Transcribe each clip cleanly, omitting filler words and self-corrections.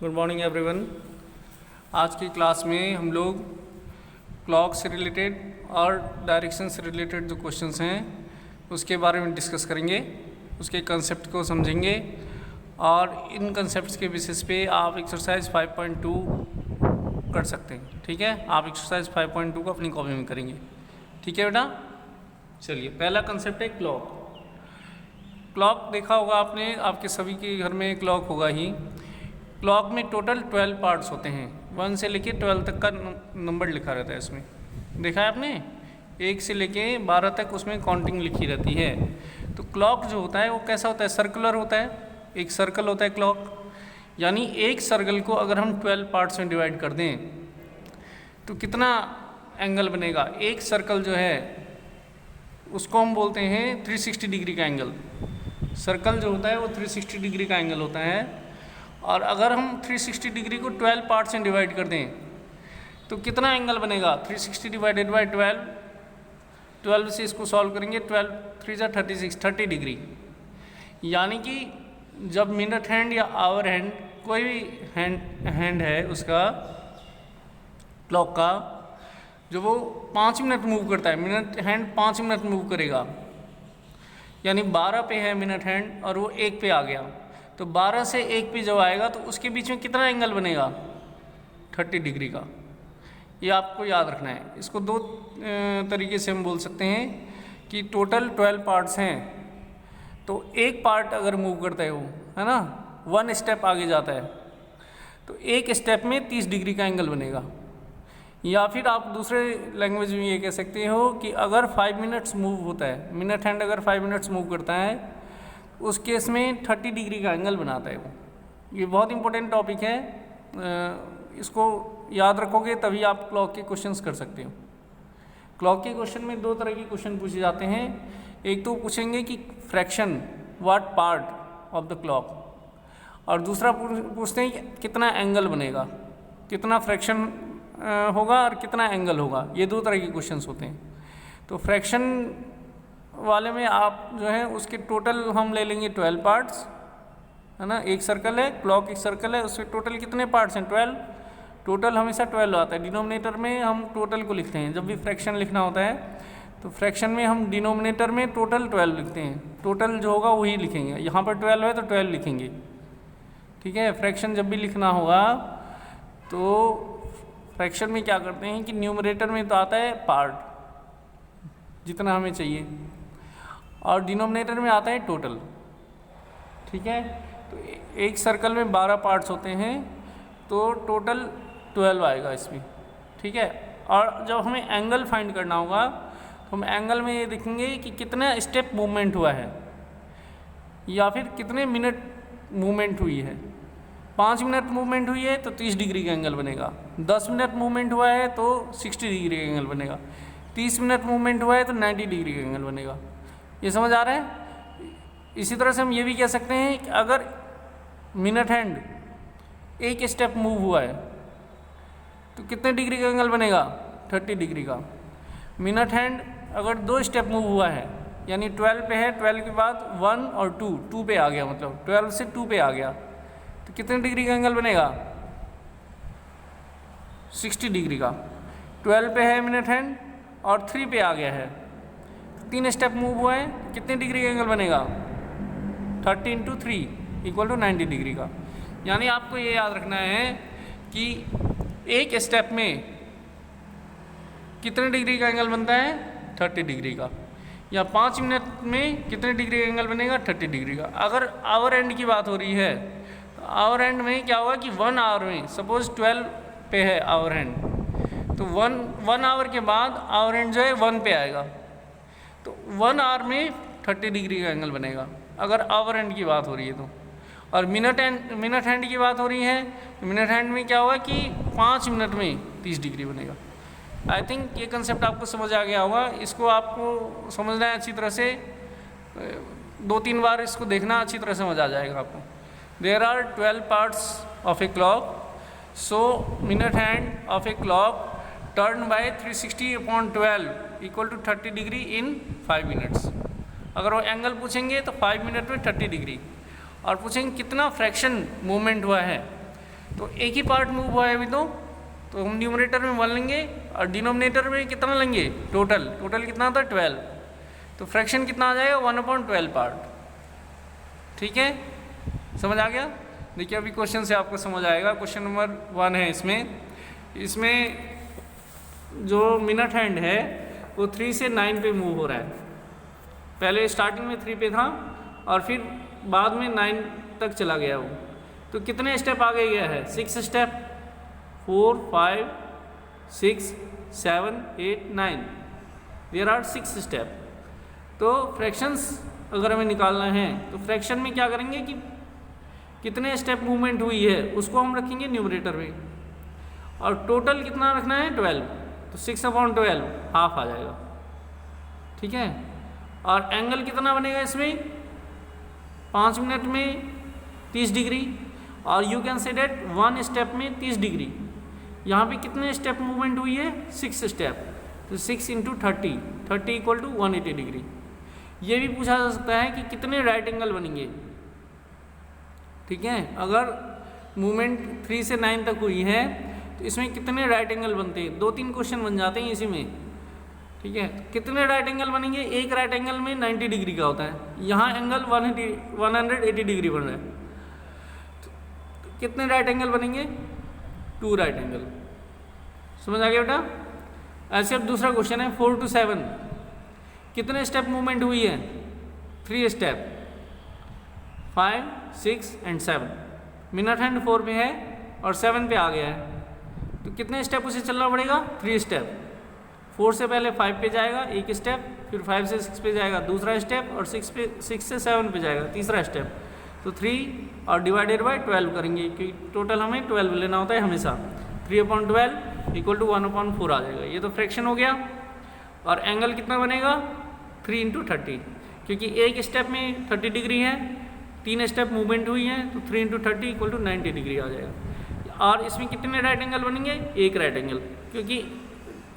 Good morning everyone. आज की class में हम लोग क्लॉक से रिलेटेड और डायरेक्शन से रिलेटेड जो क्वेश्चंस हैं उसके बारे में डिस्कस करेंगे, उसके कंसेप्ट को समझेंगे और इन कंसेप्ट्स के बेसिस पे आप एक्सरसाइज 5.2 कर सकते हैं। ठीक है, आप एक्सरसाइज 5.2 को अपनी कॉपी में करेंगे। ठीक है बेटा, चलिए पहला कंसेप्ट है क्लॉक। क्लॉक देखा होगा आपने, आपके सभी के घर में क्लॉक होगा ही। क्लॉक में टोटल 12 पार्ट्स होते हैं, 1 से लेके 12 तक का नंबर लिखा रहता है इसमें। देखा है आपने, 1 से लेके 12 तक उसमें काउंटिंग लिखी रहती है। तो क्लॉक जो होता है वो कैसा होता है, सर्कुलर होता है। एक सर्कल होता है क्लॉक, यानी एक सर्कल को अगर हम 12 पार्ट्स में डिवाइड कर दें तो कितना एंगल बनेगा। एक सर्कल जो है उसको हम बोलते हैं 360 डिग्री का एंगल। सर्कल जो होता है वो 360 डिग्री का एंगल होता है। और अगर हम 360 डिग्री को 12 पार्ट्स में डिवाइड कर दें तो कितना एंगल बनेगा। 360 डिवाइडेड बाई 12 से इसको सॉल्व करेंगे, 12 3 जा 36, 30 डिग्री। यानी कि जब मिनट हैंड या आवर हैंड, कोई भी हैंड है उसका क्लॉक का, जो वो 5 मिनट मूव करता है, मिनट हैंड 5 मिनट मूव करेगा, यानी 12 पे है मिनट हैंड और वो 1 पे आ गया, तो 12 से 1 पे जब आएगा तो उसके बीच में कितना एंगल बनेगा, 30 डिग्री का। ये आपको याद रखना है। इसको दो तरीके से हम बोल सकते हैं कि टोटल 12 पार्ट्स हैं, तो एक पार्ट अगर मूव करता है वो, है ना, 1 स्टेप आगे जाता है, तो एक स्टेप में 30 डिग्री का एंगल बनेगा। या फिर आप दूसरे लैंग्वेज में ये कह सकते हो कि अगर 5 मिनट्स मूव होता है, मिनट हैंड अगर 5 मिनट्स मूव करता है, उस केस में 30 डिग्री का एंगल बनाता है वो। ये बहुत इंपॉर्टेंट टॉपिक है, इसको याद रखोगे तभी आप क्लॉक के क्वेश्चंस कर सकते हो। क्लॉक के क्वेश्चन में 2 तरह के क्वेश्चन पूछे जाते हैं। एक तो पूछेंगे कि fraction, what part of the clock, और दूसरा पूछते हैं कि कितना एंगल बनेगा, कितना फ्रैक्शन होगा और कितना एंगल होगा। ये 2 तरह के क्वेश्चंस होते हैं। तो फ्रैक्शन वाले में आप जो है उसके टोटल हम ले लेंगे 12 पार्ट्स, है ना। एक सर्कल है, क्लॉक एक सर्कल है, उसके टोटल कितने पार्ट्स हैं, 12। टोटल हमेशा 12 आता है। डिनोमिनेटर में हम टोटल को लिखते हैं। जब भी फ्रैक्शन लिखना होता है तो फ्रैक्शन में हम डिनोमिनेटर में टोटल 12 लिखते हैं। टोटल जो होगा वही लिखेंगे। यहाँ पर 12 है तो 12 लिखेंगे। ठीक है, फ्रैक्शन जब भी लिखना होगा तो फ्रैक्शन में क्या करते हैं कि न्यूमरेटर में तो आता है पार्ट, जितना हमें चाहिए, और डिनोमिनेटर में आता है टोटल। ठीक है, तो एक सर्कल में 12 पार्ट्स होते हैं, तो टोटल 12 आएगा इसमें। ठीक है, और जब हमें एंगल फाइंड करना होगा तो हम एंगल में ये देखेंगे कि कितना स्टेप मूवमेंट हुआ है या फिर कितने मिनट मूवमेंट हुई है। 5 मिनट मूवमेंट हुई है तो 30 डिग्री का एंगल बनेगा। 10 मिनट मूवमेंट हुआ है तो 60 डिग्री का एंगल बनेगा। 30 मिनट मूवमेंट हुआ है तो 90 डिग्री का एंगल बनेगा। ये समझ आ रहा है। इसी तरह से हम ये भी कह सकते हैं कि अगर मिनट हैंड एक स्टेप मूव हुआ है तो कितने डिग्री का एंगल बनेगा, 30 डिग्री का। मिनट हैंड अगर 2 स्टेप मूव हुआ है, यानी 12 पे है, 12 के बाद 1 और 2 पे आ गया, मतलब 12 से 2 पे आ गया, तो कितने डिग्री का एंगल बनेगा, 60 डिग्री का। 12 पे है मिनट हैंड और 3 पे आ गया है, 3 स्टेप मूव हुआ है, कितने डिग्री का एंगल बनेगा, 30 × 3 = 90 डिग्री का। यानी आपको ये याद रखना है कि एक स्टेप में कितने डिग्री का एंगल बनता है, 30 डिग्री का। या 5 मिनट में कितने डिग्री का एंगल बनेगा, 30 डिग्री का। अगर आवर एंड की बात हो रही है तो आवर एंड में क्या होगा कि 1 आवर में, सपोज 12 पे है आवर एंड, तो 1 आवर के बाद आवर एंड जो है 1 पे आएगा, तो 1 आवर में 30 डिग्री का एंगल बनेगा अगर आवर एंड की बात हो रही है तो। और मिनट हैंड की बात हो रही है तो मिनट हैंड में क्या होगा कि 5 मिनट में 30 डिग्री बनेगा। आई थिंक ये कंसेप्ट आपको समझ आ गया होगा। इसको आपको समझना है अच्छी तरह से, 2-3 बार इसको देखना, अच्छी तरह समझ आ जाएगा आपको। There are 12 parts of a clock, so minute hand of a clock turn by 360/12 = 30 degree in 5 minutes. अगर वो एंगल पूछेंगे तो 5 मिनट में 30 डिग्री, और पूछेंगे कितना फ्रैक्शन मूवमेंट हुआ है, तो एक ही पार्ट मूव हुआ है अभी तो हम न्यूमरेटर में 1 लेंगे और डिनोमिनेटर में कितना लेंगे, टोटल कितना था 12, तो फ्रैक्शन कितना आ जाएगा 1/12 पार्ट। ठीक है, समझ आ गया। देखिए अभी क्वेश्चन से आपको समझ आएगा। क्वेश्चन नंबर 1 है, इसमें जो मिनट हैंड है वो 3 से 9 पे मूव हो रहा है। पहले स्टार्टिंग में 3 पे था और फिर बाद में 9 तक चला गया वो। तो कितने स्टेप आगे गया है, 6 स्टेप, 4 5 6 7 8 9, देयर आर 6 स्टेप। तो फ्रैक्शंस अगर हमें निकालना है तो फ्रैक्शन में क्या करेंगे कि कितने स्टेप मूवमेंट हुई है उसको हम रखेंगे न्यूमरेटर में, और टोटल कितना रखना है 12, तो 6/12 हाफ आ जाएगा। ठीक है, और एंगल कितना बनेगा इसमें 5 मिनट में 30 डिग्री, और you can say that 1 step में 30 डिग्री। यहाँ पे कितने स्टेप मूवमेंट हुई है 6 स्टेप, तो 6 × 30 = 180 डिग्री। ये भी पूछा जा सकता है कि कितने राइट एंगल बनेंगे। ठीक है, अगर मूवमेंट 3 से 9 तक हुई है तो इसमें कितने राइट एंगल बनते हैं, 2-3 क्वेश्चन बन जाते हैं इसी में। ठीक है, कितने राइट एंगल बनेंगे, एक राइट एंगल में 90 डिग्री का होता है, यहाँ एंगल 180 डिग्री बन रहा है, तो कितने राइट एंगल बनेंगे 2 राइट एंगल। समझ आ गया बेटा। ऐसे अब दूसरा क्वेश्चन है 4 to 7, कितने स्टेप मूवमेंट हुई है 3 स्टेप, 5 6 and 7। मिनट हैंड 4 पे है और 7 पे आ गया है, तो कितने स्टेप उसे चलना पड़ेगा 3 स्टेप। 4 से पहले 5 पे जाएगा एक स्टेप, फिर 5 से 6 पे जाएगा दूसरा स्टेप, और 6 से 7 पे जाएगा तीसरा स्टेप। तो 3 और डिवाइडेड बाय 12 करेंगे, क्योंकि टोटल हमें 12 लेना होता है हमेशा। 3/12 = 1/4 आ जाएगा। ये तो फ्रैक्शन हो गया। और एंगल कितना बनेगा 3 × 30, क्योंकि एक स्टेप में 30 डिग्री है, 3 स्टेप मूवमेंट हुई है, तो 3 × 30 = 90 डिग्री आ जाएगा। और इसमें कितने राइट एंगल बनेंगे, एक राइट एंगल, क्योंकि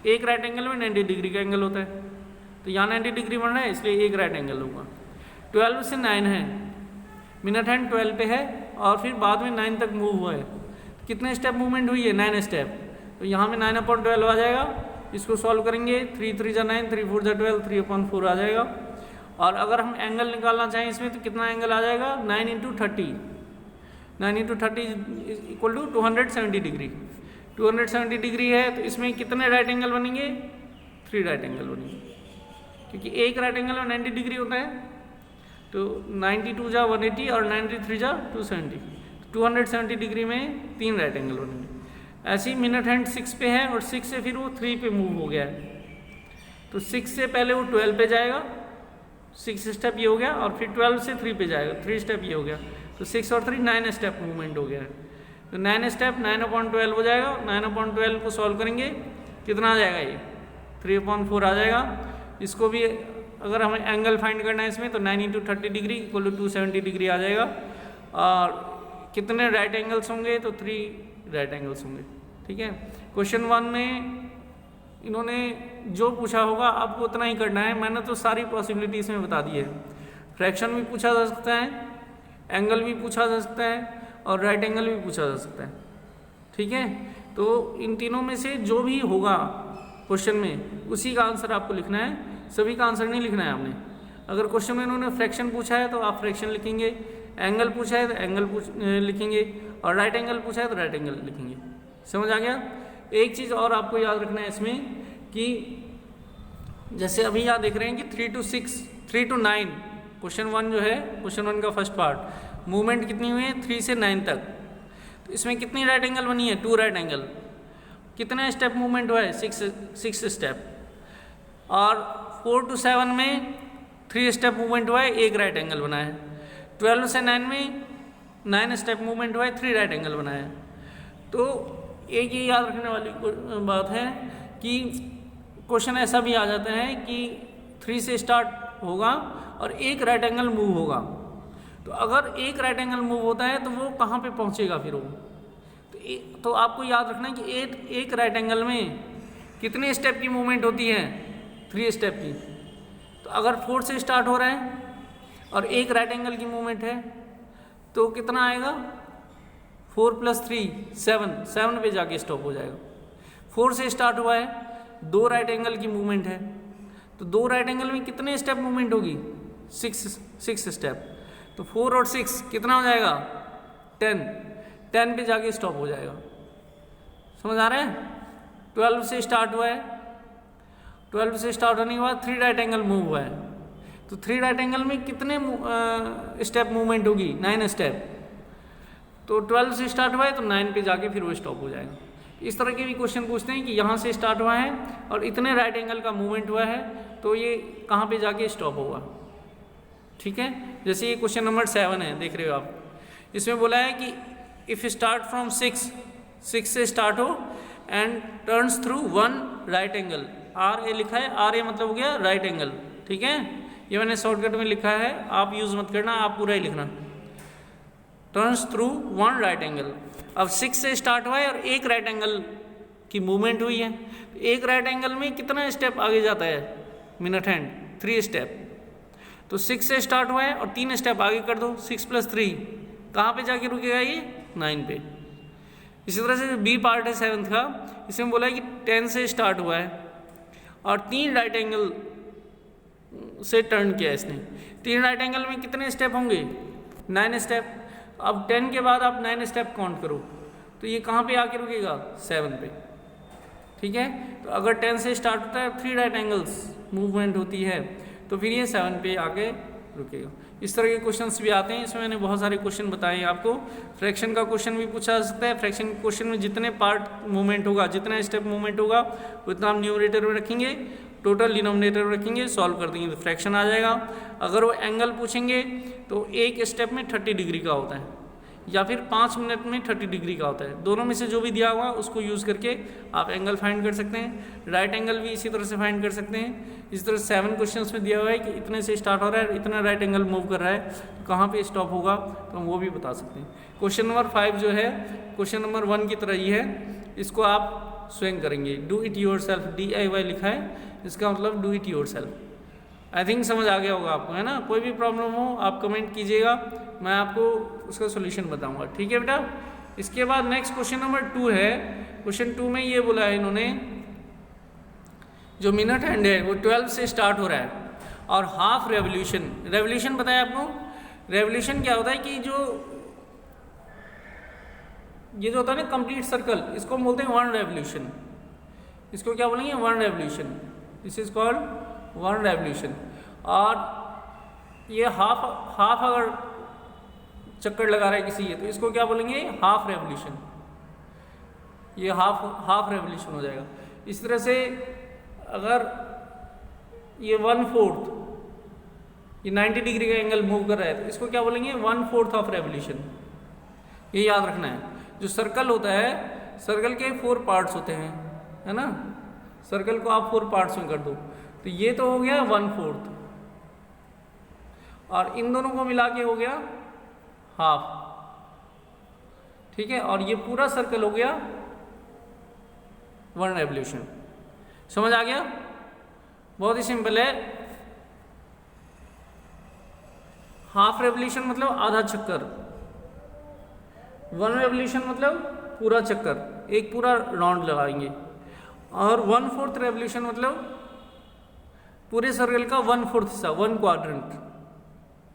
एक राइट एंगल में 90 डिग्री का एंगल होता है, तो यहाँ 90 डिग्री बन रहा है इसलिए एक राइट एंगल होगा। 12 से 9 है, मिनट हैंड 12 पे है और फिर बाद में 9 तक मूव हुआ है, कितने स्टेप मूवमेंट हुई है 9 स्टेप, तो यहाँ में 9/12 आ जाएगा। इसको सॉल्व करेंगे, 3 × 3 = 9, 3 × 4 = 12, 3/4 आ जाएगा। और अगर हम एंगल निकालना चाहें इसमें तो कितना एंगल आ जाएगा 9 × 30, 9 × 30 = 270 डिग्री। 270 डिग्री है तो इसमें कितने राइट एंगल बनेंगे 3 राइट एंगल बनेंगे, क्योंकि एक राइट एंगल में 90 डिग्री होता है, तो 92 × 180 और 93 × 270, 270 डिग्री में 3 राइट एंगल बनेंगे। ऐसे ही मिनट हैंड 6 पे है और 6 से फिर वो 3 पे मूव हो गया है, तो 6 से पहले वो 12 पे जाएगा, 6 स्टेप ये हो गया, और फिर 12 से 3 पे जाएगा, 3 स्टेप ये हो गया, तो 6 और 3 9 स्टेप मूवमेंट हो गया है। तो 9 स्टेप 9/12 हो जाएगा। 9/12 को सॉल्व करेंगे कितना आ जाएगा, ये 3/4 आ जाएगा। इसको भी अगर हमें एंगल फाइंड करना है इसमें तो 9 × 30 डिग्री = 270 डिग्री आ जाएगा। और कितने राइट एंगल्स होंगे, तो 3 राइट एंगल्स होंगे। ठीक है, क्वेश्चन 1 में इन्होंने जो पूछा होगा आपको उतना ही करना है। मैंने तो सारी पॉसिबिलिटी इसमें बता दी है। फ्रैक्शन भी पूछा जा सकता है, एंगल भी पूछा जा सकता है, और राइट एंगल भी पूछा जा सकता है। ठीक है, तो इन तीनों में से जो भी होगा क्वेश्चन में उसी का आंसर आपको लिखना है, सभी का आंसर नहीं लिखना है आपने। अगर क्वेश्चन में इन्होंने फ्रैक्शन पूछा है तो आप फ्रैक्शन लिखेंगे, एंगल पूछा है तो एंगल लिखेंगे, और राइट एंगल पूछा है तो राइट एंगल लिखेंगे। समझ आ गया। एक चीज़ और आपको याद रखना है इसमें कि जैसे अभी यहाँ देख रहे हैं कि 3 to 9 क्वेश्चन 1 जो है, क्वेश्चन 1 का फर्स्ट पार्ट मूवमेंट कितनी हुई है 3 से 9 तक, तो इसमें कितनी राइट एंगल बनी है 2 राइट एंगल। कितने स्टेप मूवमेंट हुआ है 6 स्टेप। और 4 to 7 में 3 स्टेप मूवमेंट हुआ है, 1 राइट एंगल बना है। 12 से 9 में 9 स्टेप मूवमेंट हुआ है, 3 राइट एंगल बना है। तो एक ये याद रखने वाली बात है कि क्वेश्चन ऐसा भी आ जाता है कि 3 से स्टार्ट होगा और 1 राइट एंगल मूव होगा, तो अगर 1 राइट एंगल मूव होता है तो वो कहाँ पे पहुँचेगा फिर वो, तो आपको याद रखना है कि एक राइट एंगल में कितने स्टेप की मूवमेंट होती है 3 स्टेप की। तो अगर 4 से स्टार्ट हो रहा है और 1 राइट एंगल की मूवमेंट है तो कितना आएगा 4 + 3 7, 7 पे जाके स्टॉप हो जाएगा। 4 से स्टार्ट हुआ है, 2 राइट एंगल की मूवमेंट है, तो 2 राइट एंगल में कितने स्टेप मूवमेंट होगी? 6 स्टेप। तो 4 और 6 कितना हो जाएगा? 10 पे जाके स्टॉप हो जाएगा। समझ आ रहा है? 12 से स्टार्ट हुआ है, 12 से स्टार्ट होने के बाद 3 राइट एंगल मूव हुआ है, तो 3 राइट एंगल में कितने स्टेप मूवमेंट होगी? 9 स्टेप। तो 12 से स्टार्ट हुआ है तो 9 पे जाके फिर वो स्टॉप हो जाएगा। इस तरह के भी क्वेश्चन पूछते हैं कि यहाँ से स्टार्ट हुआ है और इतने राइट एंगल का मूवमेंट हुआ है, तो ये कहाँ पे जाके स्टॉप होगा। ठीक है, जैसे ये क्वेश्चन नंबर 7 है, देख रहे हो आप। इसमें बोला है कि इफ़ स्टार्ट फ्रॉम 6 से स्टार्ट हो and turns through 1 right angle, R A लिखा है, आर ए मतलब हो गया राइट एंगल। ठीक है, ये मैंने शॉर्टकट में लिखा है, आप यूज़ मत करना, आप पूरा ही लिखना। Turns through 1 right angle. अब 6 से स्टार्ट हुआ है और एक राइट एंगल की मूवमेंट हुई है, एक राइट एंगल में कितना स्टेप आगे जाता है? Minute hand 3 step. तो 6 से स्टार्ट हुआ है और 3 स्टेप आगे कर दो, 6 + 3 कहाँ पे जाके रुकेगा? ये 9 पे। इसी तरह से बी पार्ट है 7th का, इसमें बोला है कि 10 से स्टार्ट हुआ है और 3 राइट एंगल से टर्न किया है इसने। 3 राइट एंगल में कितने स्टेप होंगे? 9 स्टेप। अब 10 के बाद आप 9 स्टेप काउंट करो, तो ये कहाँ पे आके रुकेगा? 7 पे। ठीक है, तो अगर 10 से स्टार्ट होता है, 3 राइट एंगल्स मूवमेंट होती है, तो फिर ये 7 पे आके रुकेगा। इस तरह के क्वेश्चंस भी आते हैं, इसमें मैंने बहुत सारे क्वेश्चन बताए हैं आपको। फ्रैक्शन का क्वेश्चन भी पूछा जा सकता है। फ्रैक्शन क्वेश्चन में जितने पार्ट मूवमेंट होगा, जितना स्टेप मूवमेंट होगा, उतना हम न्यूमरेटर में रखेंगे, टोटल डिनोमिनेटर में रखेंगे, सॉल्व कर देंगे तो फ्रैक्शन आ जाएगा। अगर वो एंगल पूछेंगे तो एक स्टेप में 30 डिग्री का होता है या फिर 5 मिनट में 30 डिग्री का होता है। दोनों में से जो भी दिया हुआ उसको यूज़ करके आप एंगल फाइंड कर सकते हैं। राइट एंगल भी इसी तरह से फाइंड कर सकते हैं। इस तरह 7 क्वेश्चंस में दिया हुआ है कि इतने से स्टार्ट हो रहा है, इतना राइट एंगल मूव कर रहा है, तो कहाँ पे स्टॉप होगा, तो हम वो भी बता सकते हैं। क्वेश्चन नंबर 5 जो है क्वेश्चन नंबर 1 की तरह ही है, इसको आप स्वयं करेंगे। Do it your self, DIY लिखा है, इसका मतलब do it your self. I think समझ आ गया होगा आपको, है ना। कोई भी प्रॉब्लम हो आप कमेंट कीजिएगा, मैं आपको उसका सोल्यूशन बताऊंगा। ठीक है बेटा। इसके बाद नेक्स्ट क्वेश्चन नंबर 2 है। क्वेश्चन 2 में ये बोला है इन्होंने, जो मिनट हैंड है वो 12 से स्टार्ट हो रहा है और हाफ रेवोल्यूशन, रेवोल्यूशन बताया आपको। रेवोल्यूशन क्या होता है कि ये जो होता है ना कंप्लीट सर्कल, इसको हम बोलते हैं 1 रेवोल्यूशन। इसको क्या बोलेंगे? 1 revolution. This is called 1 revolution. और ये हाफ अगर चक्कर लगा रहा है किसी ये, तो इसको क्या बोलेंगे? Half revolution. ये हाफ रेवोल्यूशन हो जाएगा। इस तरह से अगर ये 1/4 ये 90 डिग्री का एंगल मूव कर रहा है, तो इसको क्या बोलेंगे? 1/4 ऑफ रेवोल्यूशन। ये याद रखना है। जो सर्कल होता है, सर्कल के 4 पार्ट्स होते हैं, है ना। सर्कल को आप 4 पार्ट्स में कर दो, तो ये तो हो गया 1/4 और इन दोनों को मिला के हो गया हाफ। ठीक है, और ये पूरा सर्कल हो गया 1 रेवोल्यूशन। समझ आ गया? बहुत ही सिंपल है। हाफ रेवोल्यूशन मतलब आधा चक्कर, 1 रेवोल्यूशन मतलब पूरा चक्कर, एक पूरा राउंड लगाएंगे, और 1/4 रेवोल्यूशन मतलब पूरे सर्कल का 1/4 हिस्सा, 1 क्वाड्रेंट।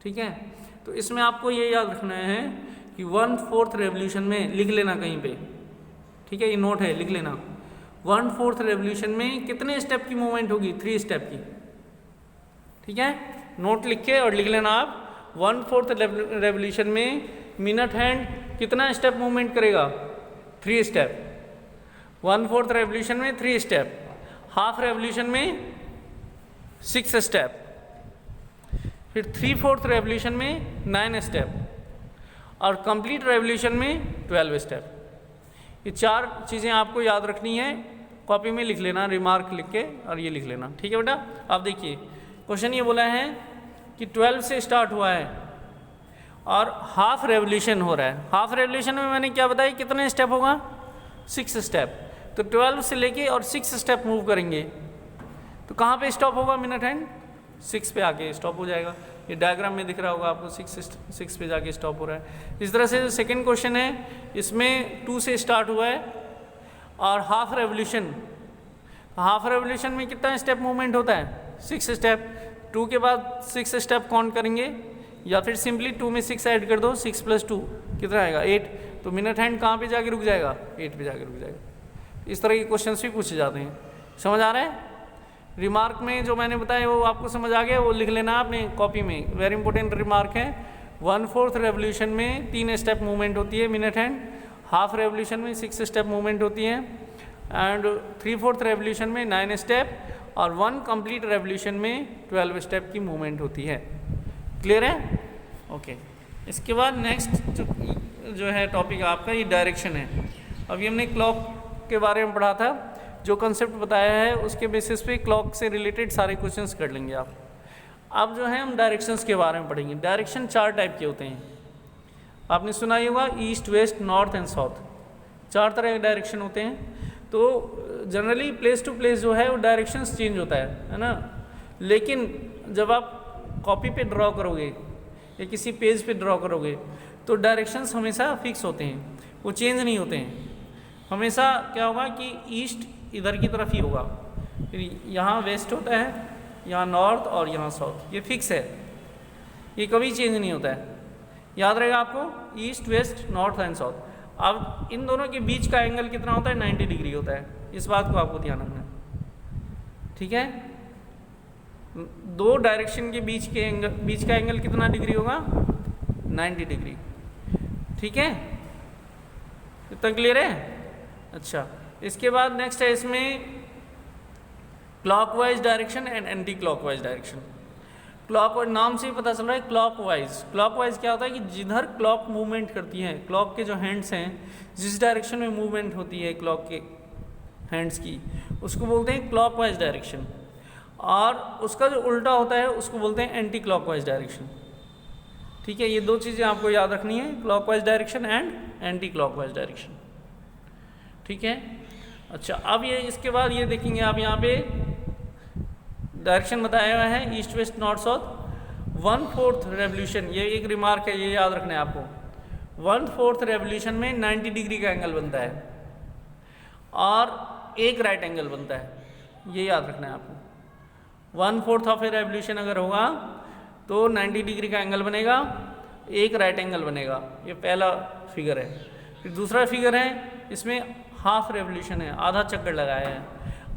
ठीक है, तो इसमें आपको ये याद रखना है कि 1/4 रेवोल्यूशन में लिख लेना कहीं पे। ठीक है, ये नोट है, लिख लेना। 1/4 रेवोल्यूशन में कितने स्टेप की मूवमेंट होगी? 3 स्टेप की। ठीक है, नोट लिख के और लिख लेना आप। 1/4 रेवोल्यूशन में मिनट हैंड कितना स्टेप मूवमेंट करेगा? 3 स्टेप। 1/4 रेवोल्यूशन में 3 स्टेप, हाफ रेवोल्यूशन में 6 स्टेप, फिर 3/4 रेवोल्यूशन में 9 स्टेप और कंप्लीट रेवोल्यूशन में 12 स्टेप। ये 4 चीज़ें आपको याद रखनी है। कॉपी में लिख लेना, रिमार्क लिख के, और ये लिख लेना। ठीक है बेटा। आप देखिए क्वेश्चन ये बोला है कि 12 से स्टार्ट हुआ है और हाफ रेवोल्यूशन हो रहा है। हाफ रेवोल्यूशन में मैंने क्या बताया कितने स्टेप होगा? 6 स्टेप। तो 12 से लेके और 6 स्टेप मूव करेंगे, तो कहाँ पे स्टॉप होगा मिनट हैंड? 6 पे आके स्टॉप हो जाएगा। ये डायग्राम में दिख रहा होगा आपको, 6 पे जाके स्टॉप हो रहा है। इस तरह से जो सेकेंड क्वेश्चन है इसमें 2 से स्टार्ट हुआ है और हाफ रेवोल्यूशन में कितना स्टेप मूवमेंट होता है? 6 स्टेप। 2 के बाद 6 स्टेप काउंट करेंगे या फिर सिंपली 2 में 6 ऐड कर दो, 6 + 2 कितना आएगा? 8। तो मिनट हैंड कहाँ पे जाके रुक जाएगा? 8 पे जाके रुक जाएगा। इस तरह के क्वेश्चन भी पूछे जाते हैं। समझ आ रहा है? रिमार्क में जो मैंने बताया वो आपको समझ आ गया, वो लिख लेना आपने कॉपी में। वेरी इंपॉर्टेंट रिमार्क है। 1/4 रेवोल्यूशन में 3 स्टेप मूवमेंट होती है मिनट हैंड, हाफ रेवोल्यूशन में 6 स्टेप मूवमेंट होती है एंड 3/4 रेवोल्यूशन में 9 स्टेप और 1 कंप्लीट रेवोल्यूशन में 12 स्टेप की मूवमेंट होती है। क्लियर है? ओके। इसके बाद नेक्स्ट जो है टॉपिक आपका ये डायरेक्शन है। अभी हमने क्लॉक के बारे में पढ़ा था, जो कंसेप्ट बताया है उसके बेसिस पे क्लॉक से रिलेटेड सारे क्वेश्चंस कर लेंगे आप। अब जो है हम डायरेक्शंस के बारे में पढ़ेंगे। डायरेक्शन 4 टाइप के होते हैं, आपने सुना ही होगा, east, west, north and south. 4 तरह के डायरेक्शन होते हैं। तो जनरली प्लेस टू प्लेस जो है वो डायरेक्शंस चेंज होता है ना। लेकिन जब आप कॉपी पे ड्रॉ करोगे या किसी पेज पे ड्रॉ करोगे तो डायरेक्शंस हमेशा फिक्स होते हैं, वो चेंज नहीं होते हैं। हमेशा क्या होगा कि ईस्ट इधर की तरफ ही होगा, फिर यहाँ वेस्ट होता है, यहाँ नॉर्थ और यहाँ साउथ, ये फिक्स है, ये कभी चेंज नहीं होता है। याद रहेगा आपको, east, west, north and south. अब इन दोनों के बीच का एंगल कितना होता है? 90 डिग्री होता है। इस बात को आपको ध्यान रखना है, ठीक है। 2 डायरेक्शन के बीच का एंगल कितना डिग्री होगा? 90 डिग्री, ठीक है। इतना क्लियर है? अच्छा, इसके बाद नेक्स्ट है इसमें clockwise direction and anti clockwise direction. Clockwise नाम से ही पता चल रहा है क्लॉकवाइज। क्लॉकवाइज क्या होता है कि जिधर क्लॉक मूवमेंट करती है, क्लॉक के जो हैंड्स हैं जिस डायरेक्शन में मूवमेंट होती है क्लॉक के हैंड्स की, उसको बोलते हैं क्लॉकवाइज डायरेक्शन। और उसका जो उल्टा होता है उसको बोलते हैं एंटी क्लॉकवाइज डायरेक्शन, ठीक है। ये 2 चीज़ें आपको याद रखनी है, clockwise direction and anti clockwise direction, ठीक है। अच्छा, अब ये इसके बाद ये देखेंगे आप, यहाँ पे डायरेक्शन बताया हुआ है east, west, north, south. 1/4 revolution, ये एक रिमार्क है, ये याद रखना है आपको। 1/4 रेवोल्यूशन में 90 डिग्री का एंगल बनता है और एक राइट एंगल बनता है, ये याद रखना है आपको। 1/4 ऑफ ए रेवोल्यूशन अगर होगा तो 90 डिग्री का एंगल बनेगा, एक राइट एंगल बनेगा, ये पहला फिगर है। फिर दूसरा फिगर है, इसमें हाफ रेवोल्यूशन है, आधा चक्कर लगाया है।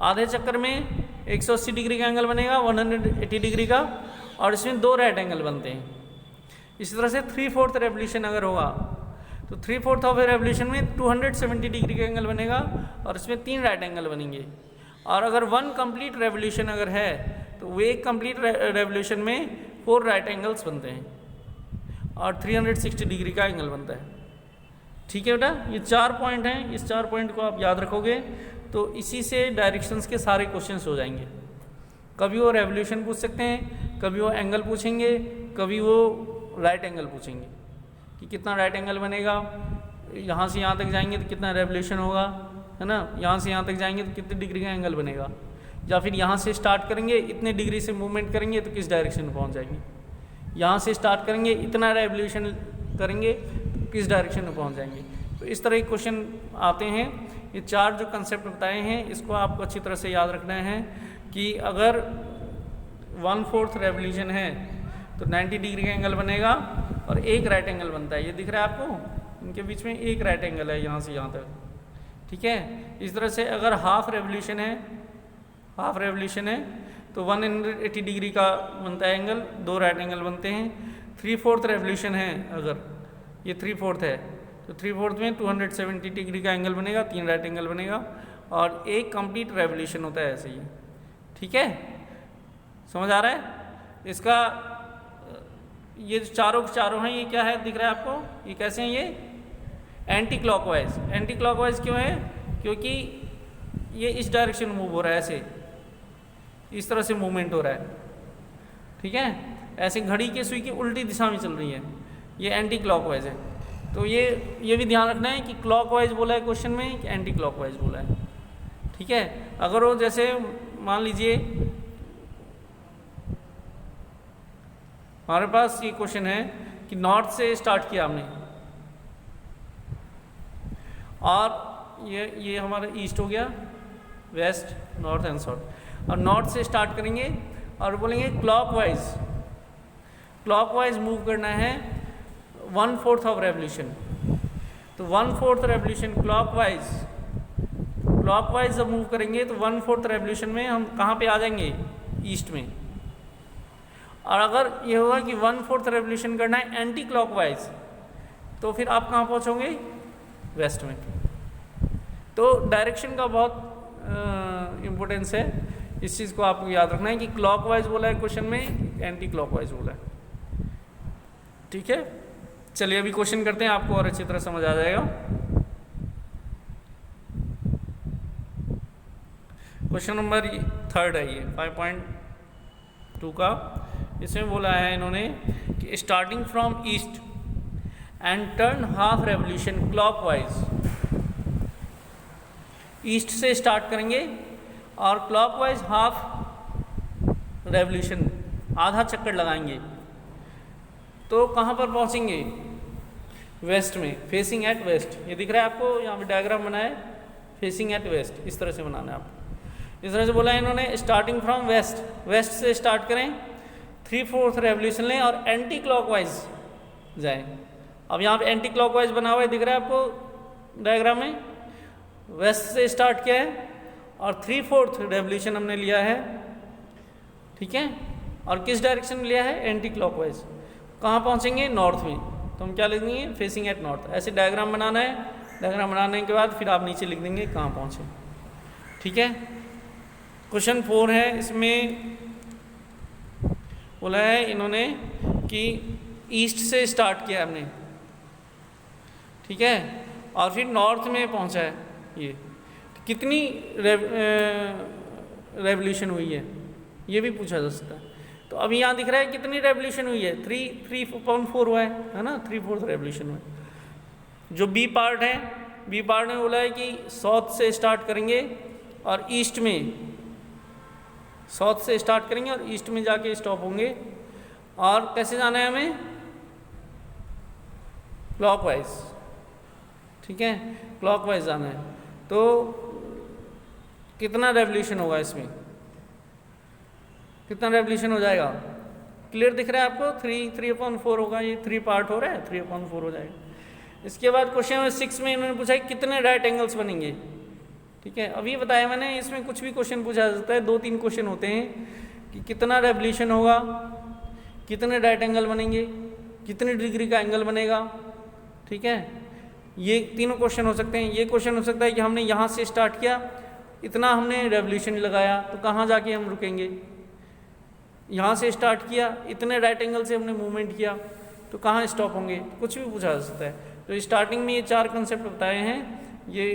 आधे चक्कर में 180 डिग्री का एंगल बनेगा, 180 डिग्री का, और इसमें 2 राइट एंगल बनते हैं। इसी तरह से 3/4 रेवोल्यूशन अगर होगा तो 3/4 ऑफ ए रेवोल्यूशन में 270 डिग्री का एंगल बनेगा और इसमें 3 राइट एंगल बनेंगे। और अगर 1 कंप्लीट रेवोल्यूशन अगर है तो वो एक कंप्लीट रेवोल्यूशन में 4 राइट एंगल्स बनते हैं और 360 डिग्री का एंगल बनता है, ठीक है बेटा। ये 4 पॉइंट हैं, इस 4 पॉइंट को आप याद रखोगे तो इसी से डायरेक्शंस के सारे क्वेश्चंस हो जाएंगे। कभी वो रेवोल्यूशन पूछ सकते हैं, कभी वो एंगल पूछेंगे, कभी वो राइट एंगल पूछेंगे कि कितना राइट एंगल बनेगा, यहाँ से यहाँ तक जाएंगे तो कितना रेवोल्यूशन होगा, है ना। यहाँ से यहाँ तक जाएंगे तो कितने डिग्री का एंगल बनेगा, या फिर यहाँ से स्टार्ट करेंगे इतने डिग्री से मूवमेंट करेंगे तो किस डायरेक्शन में पहुँच जाएंगे, यहाँ से स्टार्ट करेंगे इतना रेवोल्यूशन करेंगे तो किस डायरेक्शन में पहुँच जाएंगे। तो इस तरह के क्वेश्चन आते हैं। ये 4 जो कंसेप्ट बताए हैं इसको आपको अच्छी तरह से याद रखना है कि अगर 1/4 रेवोल्यूशन है तो 90 डिग्री का एंगल बनेगा और एक राइट एंगल बनता है, ये दिख रहा है आपको, इनके बीच में एक राइट एंगल है यहाँ से यहाँ तक, ठीक है। इस तरह से अगर हाफ रेवोल्यूशन है तो 180 डिग्री का बनता है एंगल, 2 राइट एंगल बनते हैं। 3/4 रेवोल्यूशन है अगर, ये 3/4 है तो 3/4 में 270 डिग्री का एंगल बनेगा, 3 राइट एंगल बनेगा और एक कंप्लीट रेवोल्यूशन होता है ऐसे ही, ठीक है। समझ आ रहा है? इसका ये चारों हैं, ये क्या है दिख रहा है आपको, ये कैसे हैं, ये एंटी क्लॉकवाइज। एंटी क्लॉकवाइज क्यों है? क्योंकि ये इस डायरेक्शन में मूव हो रहा है, ऐसे इस तरह से मूवमेंट हो रहा है, ठीक है। ऐसे घड़ी के सुई की उल्टी दिशा में चल रही है, ये एंटी क्लॉकवाइज है। तो ये भी ध्यान रखना है कि क्लॉकवाइज बोला है क्वेश्चन में कि एंटी क्लॉकवाइज बोला है, ठीक है। अगर वो जैसे मान लीजिए हमारे पास ये क्वेश्चन है कि नॉर्थ से स्टार्ट किया हमने और ये हमारा ईस्ट हो गया, वेस्ट, नॉर्थ एंड साउथ। और नॉर्थ से स्टार्ट करेंगे और बोलेंगे क्लॉकवाइज मूव करना है 1/4 ऑफ रेवोल्यूशन। तो 1/4 रेवोल्यूशन क्लॉकवाइज जब मूव करेंगे तो 1/4 रेवोल्यूशन में हम कहाँ पे आ जाएंगे, ईस्ट में। और अगर ये होगा कि 1/4 रेवोल्यूशन करना है एंटी क्लॉकवाइज, तो फिर आप कहाँ पहुँचोगे, वेस्ट में। तो डायरेक्शन का बहुत इम्पोर्टेंस है, इस चीज़ को आपको याद रखना है कि क्लॉकवाइज बोला है क्वेश्चन में, एंटी क्लॉकवाइज बोला है। ठीक है, चलिए अभी क्वेश्चन करते हैं, आपको और अच्छी तरह समझ आ जाएगा। क्वेश्चन नंबर 3 है ये 5.2 का। इसमें बोला है इन्होंने कि starting from east and turn half revolution clockwise. East से स्टार्ट करेंगे और क्लॉकवाइज हाफ रेवोल्यूशन, आधा चक्कर लगाएंगे, तो कहाँ पर पहुँचेंगे, वेस्ट में, फेसिंग एट वेस्ट। ये दिख रहा है आपको, यहाँ पे डायग्राम बना है, फेसिंग एट वेस्ट, इस तरह से बनाना है आपको। इस तरह से बोला है इन्होंने, स्टार्टिंग फ्रॉम वेस्ट से स्टार्ट करें, 3/4 रेवोल्यूशन लें और एंटी क्लॉकवाइज जाएं। अब यहाँ पे एंटी क्लॉकवाइज बना हुआ है, दिख रहा है आपको डायग्राम में। वेस्ट से स्टार्ट किया है और 3/4 रेवोल्यूशन हमने लिया है, ठीक है। और किस डायरेक्शन में लिया है, एंटी क्लॉकवाइज। कहाँ पहुँचेंगे, नॉर्थ में। तो हम क्या लिख देंगे, फेसिंग एट नॉर्थ। ऐसे डायग्राम बनाना है, डायग्राम बनाने के बाद फिर आप नीचे लिख देंगे कहाँ पहुँचे, ठीक है। क्वेश्चन 4 है, इसमें बोला है इन्होंने कि ईस्ट से स्टार्ट किया हमने, ठीक है, और फिर नॉर्थ में पहुंचा है। ये कितनी रेवोल्यूशन हुई है, ये भी पूछा जा सकता है। तो अभी यहाँ दिख रहा है कितनी रेवोल्यूशन हुई है, 3/4 हुआ है ना, 3/4 रेवोल्यूशन हुआ है। जो बी पार्ट है, बी पार्ट में बोला है कि साउथ से स्टार्ट करेंगे और ईस्ट में, साउथ से स्टार्ट करेंगे और ईस्ट में जाके स्टॉप होंगे। और कैसे जाना है हमें, क्लॉकवाइज, ठीक है, क्लॉकवाइज जाना है। तो कितना रेवोल्यूशन होगा इसमें, कितना रेवोल्यूशन हो जाएगा, क्लियर दिख रहा है आपको, 3/4 होगा, ये 3 पार्ट हो रहा है, 3/4 हो जाएगा। इसके बाद क्वेश्चन नंबर 6 में इन्होंने पूछा है कितने राइट एंगल्स बनेंगे, ठीक है। अभी बताया मैंने, इसमें कुछ भी क्वेश्चन पूछा जा सकता है। 2-3 क्वेश्चन होते हैं कि कितना रेवोल्यूशन होगा, कितने राइट एंगल बनेंगे, कितनी डिग्री का एंगल बनेगा, ठीक है। ये तीनों क्वेश्चन हो सकते हैं। ये क्वेश्चन हो सकता है कि हमने यहाँ से स्टार्ट किया, इतना हमने रेवोल्यूशन लगाया, तो कहाँ जाके हम रुकेंगे। यहाँ से स्टार्ट किया, इतने राइट एंगल से हमने मूवमेंट किया, तो कहाँ स्टॉप होंगे, कुछ भी पूछा जा सकता है। तो स्टार्टिंग में ये 4 कंसेप्ट बताए हैं, ये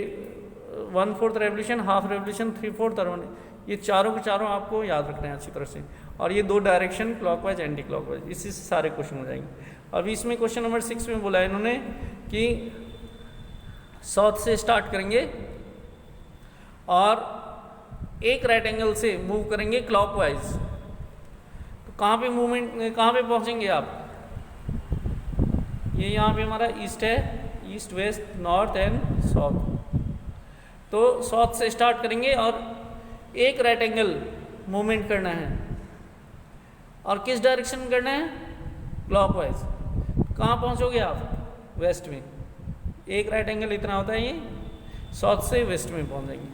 1/4 रेवोल्यूशन, हाफ रेवोल्यूशन, 3/4 और 1, ये चारों के चारों आपको याद रखना है अच्छी तरह से। और ये 2 डायरेक्शन, क्लॉकवाइज, एंटी क्लॉकवाइज, इससे सारे क्वेश्चन हो जाएंगे। अभी इसमें क्वेश्चन नंबर 6 में बोला है इन्होंने कि साउथ से स्टार्ट करेंगे और एक राइट एंगल से मूव करेंगे क्लॉकवाइज। तो कहाँ पे मूवमेंट, कहाँ पे पहुँचेंगे आप, ये यहाँ पे हमारा ईस्ट है, east, west, north and south. तो साउथ से स्टार्ट करेंगे और एक राइट एंगल मूवमेंट करना है, और किस डायरेक्शन में करना है, क्लॉकवाइज। कहाँ पहुँचोगे आप, वेस्ट में। एक राइट एंगल इतना होता है, ये साउथ से वेस्ट में पहुँच जाएंगे।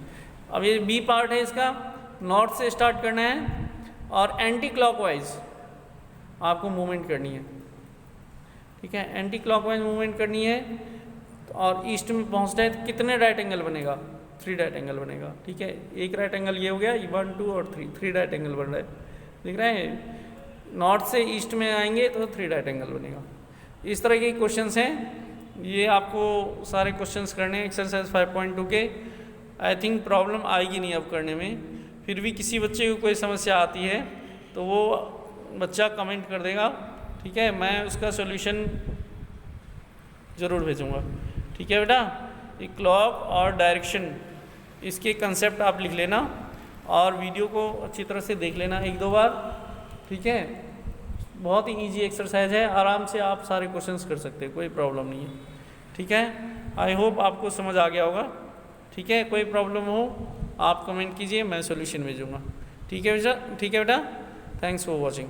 अब ये बी पार्ट है इसका, नॉर्थ से स्टार्ट करना है और एंटी क्लॉकवाइज आपको मूवमेंट करनी है, ठीक है, एंटी क्लॉकवाइज मूवमेंट करनी है। और ईस्ट में पहुँचना है तो कितने राइट एंगल बनेगा, 3 राइट एंगल बनेगा, ठीक है। एक राइट एंगल ये हो गया, 1, 2 और 3 राइट एंगल बन रहा है, दिख रहा है। नॉर्थ से ईस्ट में आएंगे तो 3 राइट एंगल बनेगा। इस तरह के क्वेश्चंस हैं, ये आपको सारे क्वेश्चंस करने हैं एक्सरसाइज 5.2 के। आई थिंक प्रॉब्लम आएगी नहीं अब करने में। फिर भी किसी बच्चे को कोई समस्या आती है तो वो बच्चा कमेंट कर देगा, ठीक है, मैं उसका सॉल्यूशन ज़रूर भेजूँगा, ठीक है बेटा। ये क्लॉक और डायरेक्शन, इसके कंसेप्ट आप लिख लेना और वीडियो को अच्छी तरह से देख लेना 1-2 बार, ठीक है। बहुत ही ईजी एक्सरसाइज है, आराम से आप सारे क्वेश्चंस कर सकते हैं, कोई प्रॉब्लम नहीं है। ठीक है, आई होप आपको समझ आ गया होगा। ठीक है, कोई प्रॉब्लम हो आप कमेंट कीजिए, मैं सॉल्यूशन भेजूँगा। ठीक है बेटा, थैंक्स फॉर वॉचिंग।